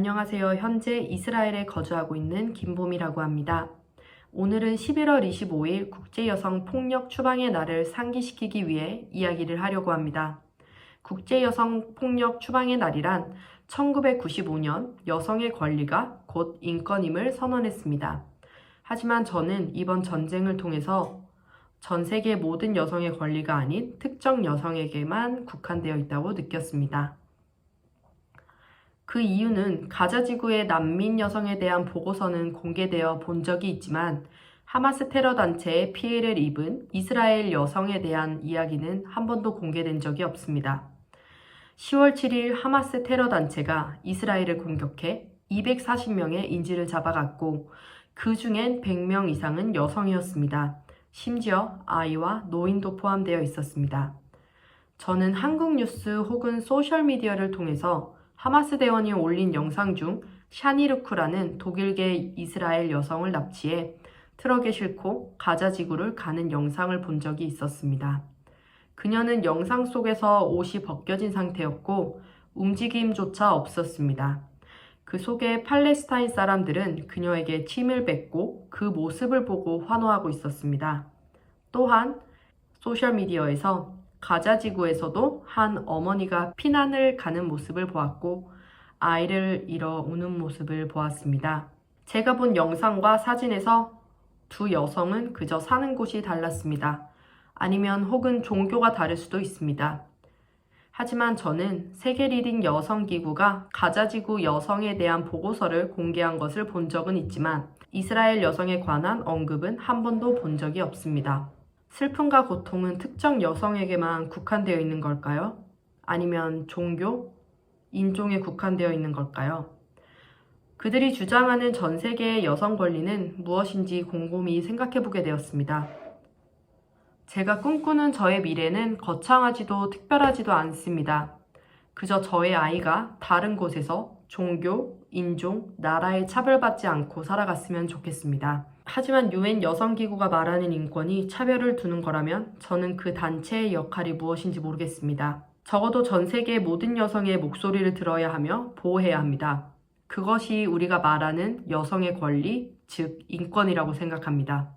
안녕하세요. 현재 이스라엘에 거주하고 있는 김봄이라고 합니다. 오늘은 11월 25일 국제여성폭력 추방의 날을 상기시키기 위해 이야기를 하려고 합니다. 국제여성폭력 추방의 날이란 1995년 여성의 권리가 곧 인권임을 선언했습니다. 하지만 저는 이번 전쟁을 통해서 전 세계 모든 여성의 권리가 아닌 특정 여성에게만 국한되어 있다고 느꼈습니다. 그 이유는 가자 지구의 난민 여성에 대한 보고서는 공개되어 본 적이 있지만 하마스 테러 단체의 피해를 입은 이스라엘 여성에 대한 이야기는 한 번도 공개된 적이 없습니다. 10월 7일 하마스 테러 단체가 이스라엘을 공격해 240명의 인질을 잡아갔고 그 중엔 100명 이상은 여성이었습니다. 심지어 아이와 노인도 포함되어 있었습니다. 저는 한국 뉴스 혹은 소셜미디어를 통해서 하마스 대원이 올린 영상 중 샤니르쿠라는 독일계 이스라엘 여성을 납치해 트럭에 싣고 가자 지구를 가는 영상을 본 적이 있었습니다. 그녀는 영상 속에서 옷이 벗겨진 상태였고 움직임조차 없었습니다. 그 속에 팔레스타인 사람들은 그녀에게 침을 뱉고 그 모습을 보고 환호하고 있었습니다. 또한 소셜미디어에서 가자 지구에서도 한 어머니가 피난을 가는 모습을 보았고 아이를 잃어 우는 모습을 보았습니다. 제가 본 영상과 사진에서 두 여성은 그저 사는 곳이 달랐습니다. 아니면 혹은 종교가 다를 수도 있습니다. 하지만 저는 세계 리딩 여성기구가 가자 지구 여성에 대한 보고서를 공개한 것을 본 적은 있지만 이스라엘 여성에 관한 언급은 한 번도 본 적이 없습니다. 슬픔과 고통은 특정 여성에게만 국한되어 있는 걸까요? 아니면 종교, 인종에 국한되어 있는 걸까요? 그들이 주장하는 전 세계의 여성 권리는 무엇인지 곰곰이 생각해보게 되었습니다. 제가 꿈꾸는 저의 미래는 거창하지도 특별하지도 않습니다. 그저 저의 아이가 다른 곳에서 종교, 인종, 나라에 차별받지 않고 살아갔으면 좋겠습니다. 하지만 유엔 여성기구가 말하는 인권이 차별을 두는 거라면 저는 그 단체의 역할이 무엇인지 모르겠습니다. 적어도 전 세계의 모든 여성의 목소리를 들어야 하며 보호해야 합니다. 그것이 우리가 말하는 여성의 권리, 즉 인권이라고 생각합니다.